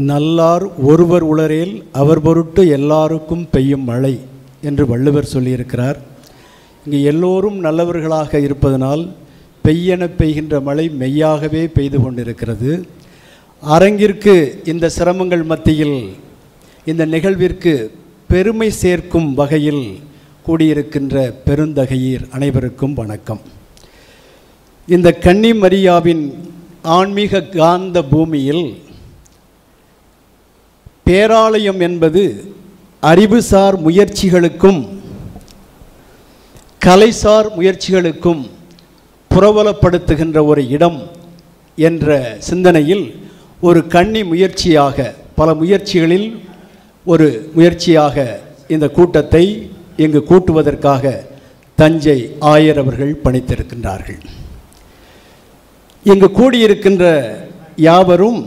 நல்லார் ஒருவர் உளரேல் அவர் பொருட்டு எல்லாருக்கும் பெய்யும் மழை என்று வள்ளுவர் சொல்லியிருக்கிறார். இங்கு எல்லோரும் நல்லவர்களாக இருப்பதனால் பெய்யென பெய்கின்ற மழை மெய்யாகவே பெய்து கொண்டிருக்கிறது. அரங்கிற்கு இந்த சிரமங்கள் மத்தியில் இந்த நிகழ்விற்கு பெருமை சேர்க்கும் வகையில் கூடியிருக்கின்ற பெருந்தகையீர் அனைவருக்கும் வணக்கம். இந்த கன்னி மரியாவின் ஆன்மீக காந்த பூமியில் பேராலயம் என்பது அறிவுசார் முயற்சிகளுக்கும் கலைசார் முயற்சிகளுக்கும் புரவலப்படுத்துகின்ற ஒரு இடம் என்ற சிந்தனையில் ஒரு கன்னி முயற்சியாக, பல முயற்சிகளில் ஒரு முயற்சியாக இந்த கூட்டத்தை இங்கு கூட்டுவதற்காக தஞ்சை ஆயர் அவர்கள் பணித்திருக்கின்றார்கள். இங்கு கூடியிருக்கின்ற யாவரும்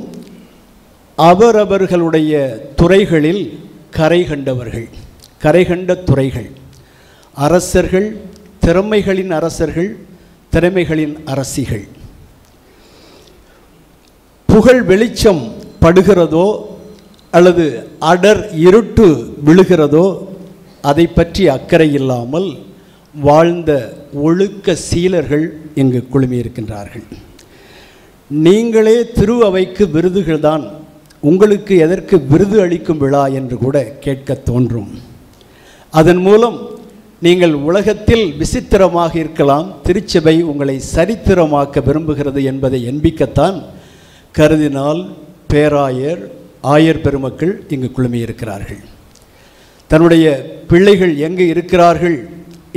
அவரவர்களுடைய துறைகளில் கரை கண்டவர்கள், கரை கண்ட துறைகள், அரசர்கள், திறமைகளின் அரசர்கள், திறமைகளின் அரசிகள். புகழ் வெளிச்சம் படுகிறதோ அல்லது அடர் இருட்டு விழுகிறதோ அதை பற்றி அக்கறை இல்லாமல் வாழ்ந்த ஒழுக்க சீலர்கள் இங்கு குழுமியிருக்கின்றார்கள். நீங்களே திரு அவைக்கு விருதுகள்தான், உங்களுக்கு எதற்கு விருது அளிக்கும் விழா என்று கூட கேட்க தோன்றும். அதன் மூலம் நீங்கள் உலகத்தில் விசித்திரமாக இருக்கலாம், திருச்சபை உங்களை சரித்திரமாக்க விரும்புகிறது என்பதை எண்பிக்கத்தான் கருதினால் பேராயர், ஆயர் பெருமக்கள் இங்கு குழுமியிருக்கிறார்கள். தன்னுடைய பிள்ளைகள் எங்கு இருக்கிறார்கள்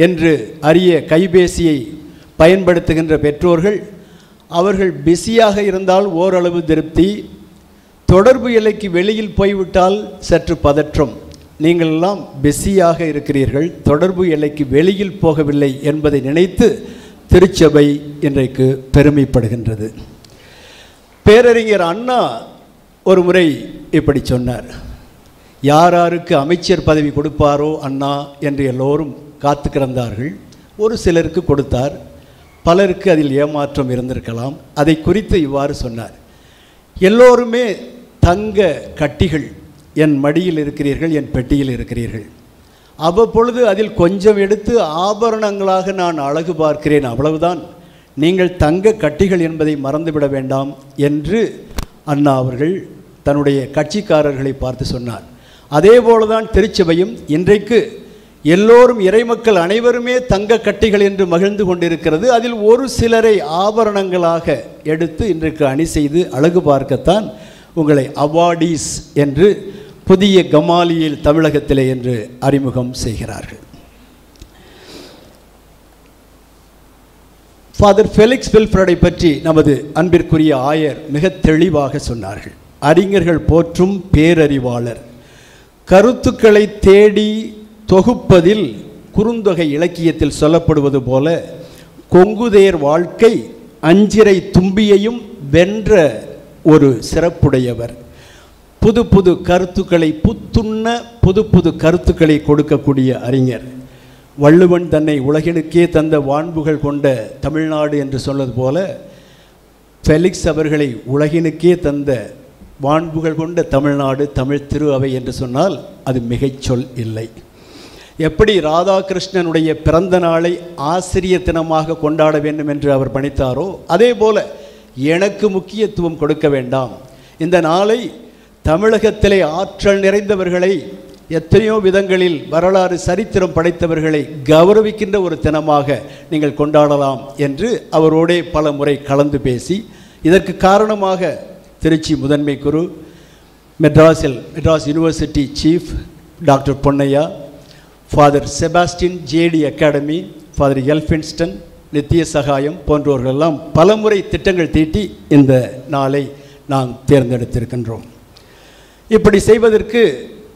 என்று அறிய கைபேசியை பயன்படுத்துகின்ற பெற்றோர்கள், அவர்கள் பிஸியாக இருந்தால் ஓரளவு திருப்தி, தொடர்பு எல்லைக்கு வெளியில் போய்விட்டால் சற்று பதற்றம். நீங்கள் எல்லாம் பிஸியாக இருக்கிறீர்கள், தொடர்பு எல்லைக்கு வெளியில் போகவில்லை என்பதை நினைத்து திருச்சபை இன்றைக்கு பெருமைப்படுகின்றது. பேரறிஞர் அண்ணா ஒரு முறை இப்படி சொன்னார், யாராருக்கு அமைச்சர் பதவி கொடுப்பாரோ அண்ணா என்று எல்லோரும் காத்து கிடந்தார்கள். ஒரு சிலருக்கு கொடுத்தார், பலருக்கு அதில் ஏமாற்றம் இருந்திருக்கலாம். அதை குறித்து இவ்வாறு சொன்னார், எல்லோருமே தங்க கட்டிகள், என் மடியில் இருக்கிறீர்கள், என் பெட்டியில் இருக்கிறீர்கள். அவ்வப்பொழுது அதில் கொஞ்சம் எடுத்து ஆபரணங்களாக நான் அழகு பார்க்கிறேன், அவ்வளவுதான். நீங்கள் தங்க கட்டிகள் என்பதை மறந்துவிட வேண்டாம் என்று அண்ணா அவர்கள் தன்னுடைய கட்சிக்காரர்களை பார்த்து சொன்னார். அதே போலதான் திருச்சபையும் இன்றைக்கு எல்லோரும் இறைமக்கள் அனைவருமே தங்க கட்டிகள் என்று மகிழ்ந்து கொண்டிருக்கிறது. அதில் ஒரு சிலரை ஆபரணங்களாக எடுத்து இன்றைக்கு அணி செய்து அழகு பார்க்கத்தான் உங்களை அவார்டீஸ் என்று புதிய கமாலியில் தமிழகத்திலே என்று அறிமுகம் செய்கிறார்கள். ஃபாதர் ஃபெலிக்ஸ் வில்ஃப்ரடை பற்றி நமது அன்பிற்குரிய ஆயர் மிக தெளிவாக சொன்னார்கள். அறிஞர்கள் போற்றும் பேரறிவாளர், கருத்துக்களை தேடி தொகுப்பதில் குறுந்தொகை இலக்கியத்தில் சொல்லப்படுவது போல கொங்குதேர் வாழ்க்கை அஞ்சிரை தும்பியையும் வென்ற ஒரு சிறப்புடையவர். புது புது கருத்துக்களை, புத்துண்ண புது புது கருத்துக்களை கொடுக்கக்கூடிய அறிஞர். வள்ளுவன் தன்னை உலகினுக்கே தந்த வான்புகள் கொண்ட தமிழ்நாடு என்று சொன்னது போல ஃபெலிக்ஸ் அவர்களை உலகினுக்கே தந்த வான்புகள் கொண்ட தமிழ்நாடு, தமிழ் திரு அவை என்று சொன்னால் அது மிகைச்சொல் இல்லை. எப்படி ராதாகிருஷ்ணனுடைய பிறந்த நாளை ஆசிரியர் தினமாக கொண்டாட வேண்டும் என்று அவர் பணித்தாரோ, அதே போல எனக்கு முக்கியத்துவம் கொடுக்க வேண்டாம், இந்த நாளை தமிழகத்திலே ஆற்றல் நிறைந்தவர்களை, எத்தனையோ விதங்களில் வரலாறு சரித்திரம் படைத்தவர்களை கௌரவிக்கின்ற ஒரு தினமாக நீங்கள் கொண்டாடலாம் என்று அவரோடே பல முறை கலந்து பேசி, இதற்கு காரணமாக திருச்சி முதன்மை குரு, Madras university chief doctor Ponnaiah, father Sebastian JD academy, father Elphinstone, Nithya Sahayam போன்றவர்களெல்லாம் பலமுறை திட்டங்கள் தீட்டி இந்த நாளை நாம் தேர்ந்தெடுத்திருக்கின்றோம். இப்படி செய்வதற்கு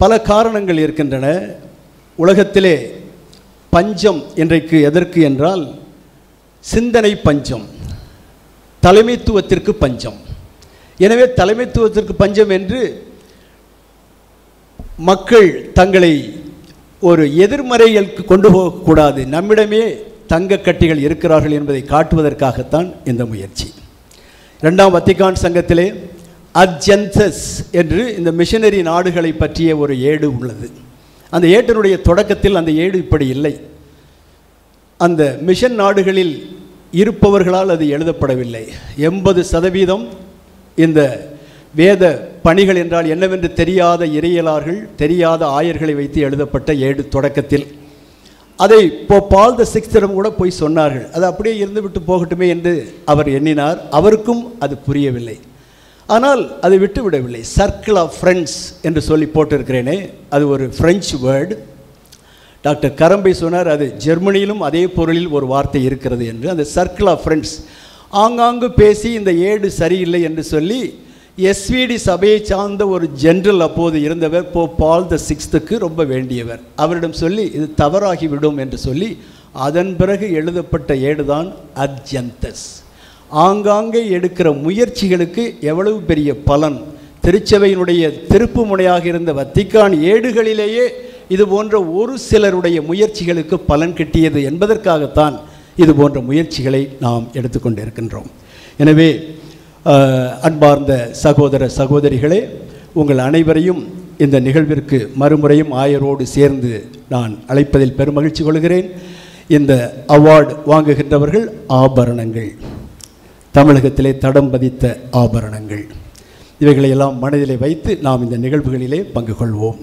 பல காரணங்கள் இருக்கின்றன. உலகத்திலே பஞ்சம் இன்றைக்கு எதற்கு என்றால் சிந்தனை பஞ்சம், தலைமைத்துவத்திற்கு பஞ்சம். எனவே தலைமைத்துவத்திற்கு பஞ்சம் என்று மக்கள் தங்களை ஒரு எதிர்மறைகளுக்கு கொண்டு போகக்கூடாது, நம்மிடமே தங்க கட்டிகள் இருக்கிறார்கள் என்பதை காட்டுவதற்காகத்தான் இந்த முயற்சி. இரண்டாம் வத்திக்கான் சங்கத்திலே அர்ஜென்தஸ் என்று இந்த மிஷனரி நாடுகளை பற்றிய ஒரு ஏடு உள்ளது. அந்த ஏட்டினுடைய தொடக்கத்தில் அந்த ஏடு இப்படி இல்லை. அந்த மிஷன் நாடுகளில் இருப்பவர்களால் அது எழுதப்படவில்லை. 80% இந்த வேத பணிகள் என்றால் என்னவென்று தெரியாத இறையலார்கள், தெரியாத ஆயர்களை வைத்து எழுதப்பட்ட ஏடு தொடக்கத்தில். அதை பால் தி சிக்ஸ்த்திடம் கூட போய் சொன்னார்கள். அது அப்படியே இருந்துவிட்டு போகட்டுமே என்று அவர் எண்ணினார். அவருக்கும் அது புரியவில்லை. ஆனால் அதை விட்டு விடவில்லை. சர்க்கிள் ஆஃப் ஃப்ரெண்ட்ஸ் என்று சொல்லி போட்டிருக்கிறேனே, அது ஒரு ஃப்ரெஞ்சு வேர்டு. டாக்டர் கரம்பை சொன்னார், அது ஜெர்மனியிலும் அதே பொருளில் ஒரு வார்த்தை இருக்கிறது என்று. அந்த சர்க்கிள் ஆஃப் ஃப்ரெண்ட்ஸ் ஆங்காங்கு பேசி இந்த ஏடு சரியில்லை என்று சொல்லி எஸ்விடி சபையை சார்ந்த ஒரு ஜெனரல் அப்போது இருந்தவர் பால் தி சிக்ஸ்த்துக்கு ரொம்ப வேண்டியவர். அவரிடம் சொல்லி இது தவறாகிவிடும் என்று சொல்லி அதன் பிறகு எழுதப்பட்ட ஏடுதான் அர்ஜென்தஸ். ஆங்காங்கே எடுக்கிற முயற்சிகளுக்கு எவ்வளவு பெரிய பலன்! திருச்சபையினுடைய திருப்பு முனையாக இருந்த வத்திக்கான் ஏடுகளிலேயே இது போன்ற ஒரு சிலருடைய முயற்சிகளுக்கு பலன் கிட்டியது என்பதற்காகத்தான் இது போன்ற முயற்சிகளை நாம் எடுத்துக்கொண்டிருக்கின்றோம். எனவே அன்பார்ந்த சகோதர சகோதரிகளே, உங்கள் அனைவரையும் இந்த நிகழ்விற்கு மறுமுறையும் ஆயரோடு சேர்ந்து நான் அழைப்பதில் பெருமகிழ்ச்சி கொள்கிறேன். இந்த அவார்டு வாங்குகின்றவர்கள் ஆபரணங்கள், தமிழகத்திலே தடம் பதித்த ஆபரணங்கள், இவைகளையெல்லாம் மனதிலே வைத்து நாம் இந்த நிகழ்வுகளிலே பங்கு கொள்வோம்.